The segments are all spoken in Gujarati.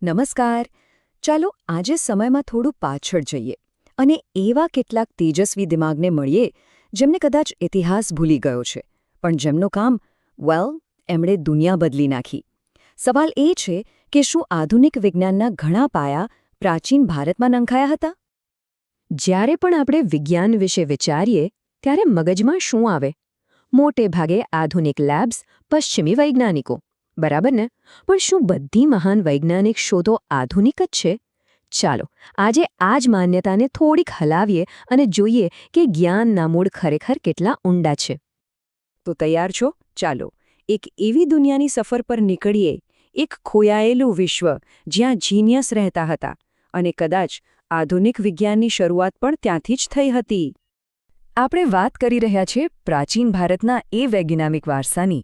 નમસ્કાર. ચાલો આજે સમયમાં થોડું પાછળ જઈએ અને એવા કેટલાક તેજસ્વી દિમાગને મળીએ જેમને કદાચ ઇતિહાસ ભૂલી ગયો છે પણ જેમનું કામ એમણે દુનિયા બદલી નાખી. સવાલ એ છે કે શું આધુનિક વિજ્ઞાનના ઘણા પાયા પ્રાચીન ભારતમાં નંખાયા હતા? જ્યારે પણ આપણે વિજ્ઞાન વિશે વિચારીએ ત્યારે મગજમાં શું આવે? મોટે ભાગે આધુનિક લેબ્સ, પશ્ચિમી વૈજ્ઞાનિકો, બરાબર ને? પણ શું બધી મહાન વૈજ્ઞાનિક શોધો આધુનિક જ છે? ચાલો આજે આ જ માન્યતાને થોડીક હલાવીએ અને જોઈએ કે જ્ઞાનના મૂળ ખરેખર કેટલા ઊંડા છે. તો તૈયાર છો? ચાલો એક એવી દુનિયાની સફર પર નીકળીએ, એક ખોયાયેલું વિશ્વ જ્યાં જીનિયસ રહેતા હતા અને કદાચ આધુનિક વિજ્ઞાનની શરૂઆત પણ ત્યાંથી જ થઈ હતી. આપણે વાત કરી રહ્યા છીએ પ્રાચીન ભારતના એ વૈજ્ઞાનિક વારસાની,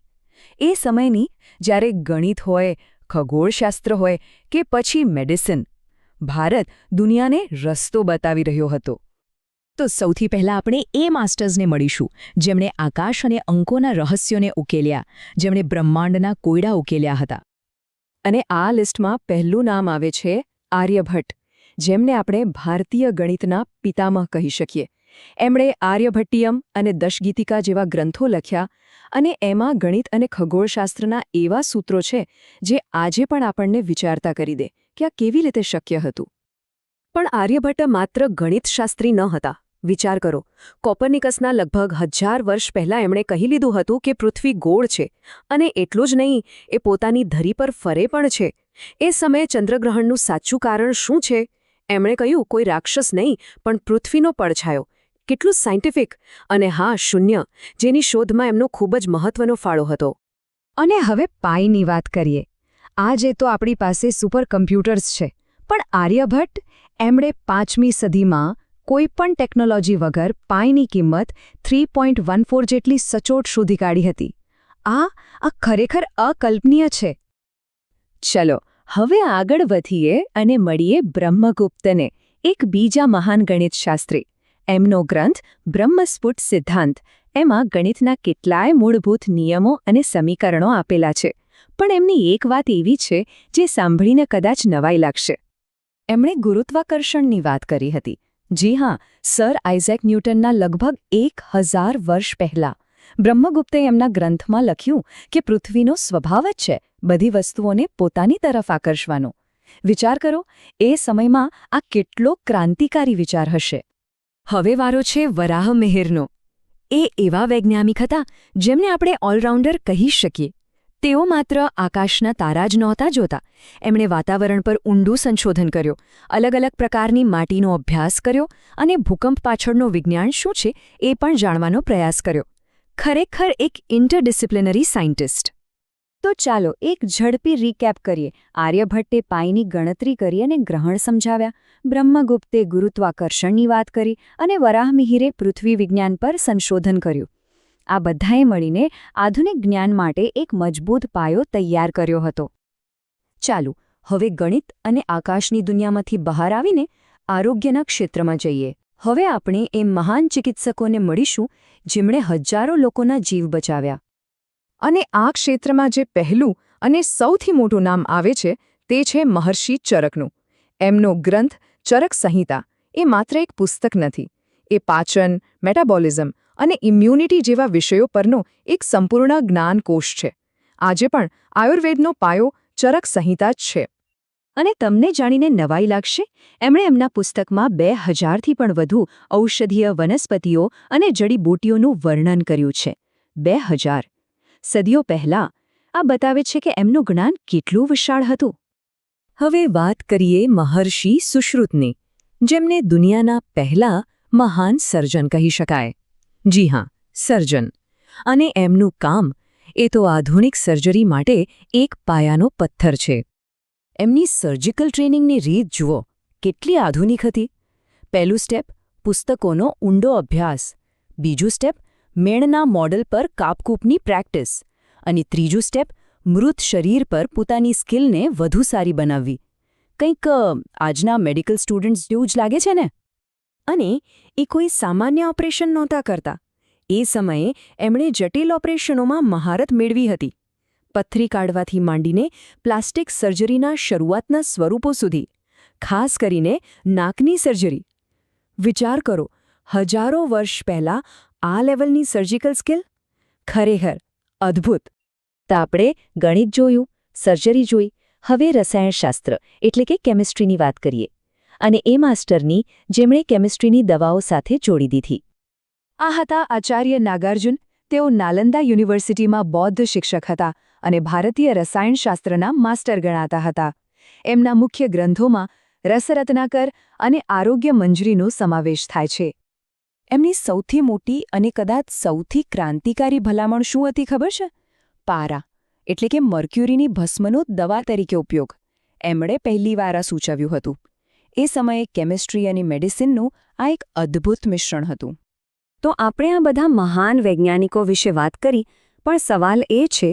એ સમયની જ્યારે ગણિત હોય, ખગોળશાસ્ત્ર હોય કે પછી મેડિસિન, ભારત દુનિયાને રસ્તો બતાવી રહ્યો હતો. તો સૌથી પહેલાં આપણે એ માસ્ટર્સને મળીશું જેમણે આકાશ અને અંકોના રહસ્યોને ઉકેલ્યા, જેમણે બ્રહ્માંડના કોયડા ઉકેલ્યા હતા. અને આ લિસ્ટમાં પહેલું નામ આવે છે આર્યભટ્ટ, જેમને આપણે ભારતીય ગણિતના પિતામહ કહી શકીએ. એમણે આર્યભટ્ટિયમ અને દશગીતિકા જેવા ગ્રંથો લખ્યા અને એમાં ગણિત અને ખગોળશાસ્ત્રના એવા સૂત્રો છે જે આજે પણ આપણને વિચારતા કરી દે કે આ કેવી રીતે શક્ય હતું. પણ આર્યભટ્ટ માત્ર ગણિતશાસ્ત્રી ન હતા. વિચાર કરો, કોપરનિકસના લગભગ 1000 વર્ષ પહેલાં એમણે કહી લીધું હતું કે પૃથ્વી ગોળ છે અને એટલું જ નહીં, એ પોતાની ધરી પર ફરે પણ છે. એ સમયે ચંદ્રગ્રહણનું સાચું કારણ શું છે? એમણે કહ્યું કોઈ રાક્ષસ નહીં પણ પૃથ્વીનો પડછાયો. કેટલું સાયન્ટિફિક! અને હા, શૂન્ય, જેની શોધમાં એમનો ખૂબ જ મહત્વનો ફાળો હતો. અને હવે પાઈની વાત કરીએ. આજે તો આપણી પાસે સુપર કમ્પ્યુટર્સ છે, પણ આર્યભટ્ટ એમણે 5મી સદીમાં કોઈપણ ટેકનોલોજી વગર પાઈની કિંમત 3.14 જેટલી સચોટ શોધી કાઢી હતી. આ ખરેખર અકલ્પનીય છે. ચલો હવે આગળ વધીએ અને મળીએ બ્રહ્મગુપ્તને, એક બીજા મહાન ગણિતશાસ્ત્રી. એમનો ગ્રંથ બ્રહ્મસ્ફુટ સિદ્ધાંત, એમાં ગણિતના કેટલાય મૂળભૂત નિયમો અને સમીકરણો આપેલા છે. પણ એમની એક વાત એવી છે જે સાંભળીને કદાચ નવાઈ લાગશે. એમણે ગુરુત્વાકર્ષણની વાત કરી હતી. જી હા, સર આઇઝેક ન્યૂટનના લગભગ 1000 વર્ષ પહેલાં બ્રહ્મગુપ્તે એમના ગ્રંથમાં લખ્યું કે પૃથ્વીનો સ્વભાવ જ છે બધી વસ્તુઓને પોતાની તરફ આકર્ષવાનો. વિચાર કરો, એ સમયમાં આ કેટલો ક્રાંતિકારી વિચાર હશે. હવે વારો છે વરાહમિહિરનો. એ એવા વૈજ્ઞાનિક હતા જેમને આપણે ઓલરાઉન્ડર કહી શકીએ. તેઓ માત્ર આકાશના તારા જ નહોતા જોતા, એમણે વાતાવરણ પર ઊંડું સંશોધન કર્યું, અલગ અલગ પ્રકારની માટીનો અભ્યાસ કર્યો અને ભૂકંપ પાછળનું વિજ્ઞાન શું છે એ પણ જાણવાનો પ્રયાસ કર્યો. ખરેખર એક ઇન્ટરડિસિપ્લિનરી સાયન્ટિસ્ટ. તો ચાલો એક ઝડપી રીકેપ કરીએ. આર્યભટ્ટે પાઈની ગણતરી કરી અને ગ્રહણ સમજાવ્યા, બ્રહ્મગુપ્તે ગુરુત્વાકર્ષણની વાત કરી અને વરાહમિહિરે પૃથ્વી વિજ્ઞાન પર સંશોધન કર્યું. આ બધાએ મળીને આધુનિક જ્ઞાન માટે એક મજબૂત પાયો તૈયાર કર્યો હતો. ચાલો હવે ગણિત અને આકાશની દુનિયામાંથી બહાર આવીને આરોગ્યના ક્ષેત્રમાં જઈએ. હવે આપણે એ મહાન ચિકિત્સકોને મળીશું જેમણે હજારો લોકોના જીવ બચાવ્યા. અને આ ક્ષેત્રમાં જે પહેલું અને સૌથી મોટું નામ આવે છે તે છે મહર્ષિ ચરકનું. એમનો ગ્રંથ ચરક સંહિતા એ માત્ર એક પુસ્તક નથી, એ પાચન, મેટાબોલિઝમ અને ઇમ્યુનિટી જેવા વિષયો પરનો એક સંપૂર્ણ જ્ઞાનકોશ છે. આજે પણ આયુર્વેદનો પાયો ચરક સંહિતા જ છે. અને તમને જાણીને નવાઈ લાગશે, એમણે એમના પુસ્તકમાં 2000થી પણ વધુ ઔષધીય વનસ્પતિઓ અને જડીબૂટીઓનું વર્ણન કર્યું છે. 2000 સદીઓ પહેલાં. આ બતાવે છે કે એમનું જ્ઞાન કેટલું વિશાળ હતું. હવે વાત કરીએ મહર્ષિ સુશ્રુતની, જેમને દુનિયાના પહેલા મહાન સર્જન કહી શકાય. જી હા, સર્જન. અને એમનું કામ એ તો આધુનિક સર્જરી માટે એક પાયાનો પથ્થર છે. એમની સર્જિકલ ટ્રેનિંગની રીત જુઓ, કેટલી આધુનિક હતી. પહેલું સ્ટેપ પુસ્તકોનો ઊંડો અભ્યાસ, બીજું સ્ટેપ મેણના મોડલ પર કાપકૂપની પ્રેક્ટિસ, અને ત્રીજું સ્ટેપ મૃત શરીર પર પોતાની સ્કિલને વધુ સારી બનાવવી. કંઈક આજના મેડિકલ સ્ટુડન્ટ્સ જેવું જ લાગે છે ને? અને એ કોઈ સામાન્ય ઓપરેશન નહોતા કરતા. એ સમયે એમણે જટિલ ઓપરેશનોમાં મહારત મેળવી હતી. પથ્થરી કાઢવાથી માંડીને પ્લાસ્ટિક સર્જરીના શરૂઆતના સ્વરૂપો સુધી, ખાસ કરીને નાકની સર્જરી. વિચાર કરો, હજારો વર્ષ પહેલાં આ લેવલની સર્જિકલ સ્કિલ? ખરેખર અદ્ભુત. તો આપણે ગણિત જોયું, સર્જરી જોઈ, હવે રસાયણશાસ્ત્ર એટલે કે કેમિસ્ટ્રીની વાત કરીએ. અને એ માસ્ટરની જેમણે કેમિસ્ટ્રીની દવાઓ સાથે જોડી દીધી. આ હતા આચાર્ય નાગાર્જુન. તેઓ નાલંદા યુનિવર્સિટીમાં બૌદ્ધ શિક્ષક હતા અને ભારતીય રસાયણશાસ્ત્રના માસ્ટર ગણાતા હતા. એમના મુખ્ય ગ્રંથોમાં રસરત્નાકર અને આરોગ્ય મંજરીનો સમાવેશ થાય છે. એમની સૌથી મોટી અને કદાચ સૌથી ક્રાંતિકારી ભલામણ શું હતી ખબર છે? પારા એટલે કે મર્ક્યુરીની ભસ્મનો દવા તરીકે ઉપયોગ. એમણે પહેલીવાર આ સૂચવ્યું હતું. એ સમયે કેમિસ્ટ્રી અને મેડિસિનનું આ એક અદ્ભુત મિશ્રણ હતું. તો આપણે આ બધા મહાન વૈજ્ઞાનિકો વિશે વાત કરી, પણ સવાલ એ છે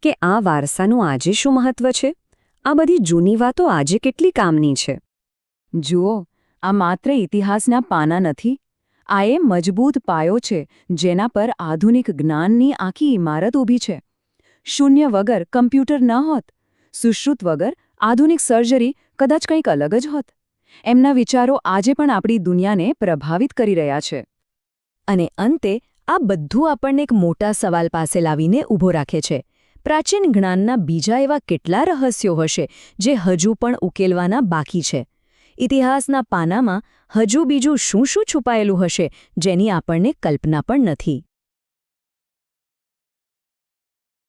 કે આ વારસાનું આજે શું મહત્વ છે? આ બધી જૂની વાતો આજે કેટલી કામની છે? જુઓ, આ માત્ર ઇતિહાસના પાના નથી. આ એ મજબૂત પાયો છે જેના પર આધુનિક જ્ઞાનની આખી ઇમારત ઊભી છે. શૂન્ય વગર કમ્પ્યુટર ન હોત, સુશ્રુત વગર આધુનિક સર્જરી કદાચ કંઈક અલગ જ હોત. એમના વિચારો આજે પણ આપણી દુનિયાને પ્રભાવિત કરી રહ્યા છે. અને અંતે આ બધું આપણને એક મોટા સવાલ પાસે લાવીને ઊભો રાખે છે. પ્રાચીન જ્ઞાનના બીજા એવા કેટલા રહસ્યો હશે જે હજુ પણ ઉકેલવાના બાકી છે? ઇતિહાસના પાનામાં હજુ બીજું શું શું છુપાયેલું હશે જેની આપણને કલ્પના પણ નથી?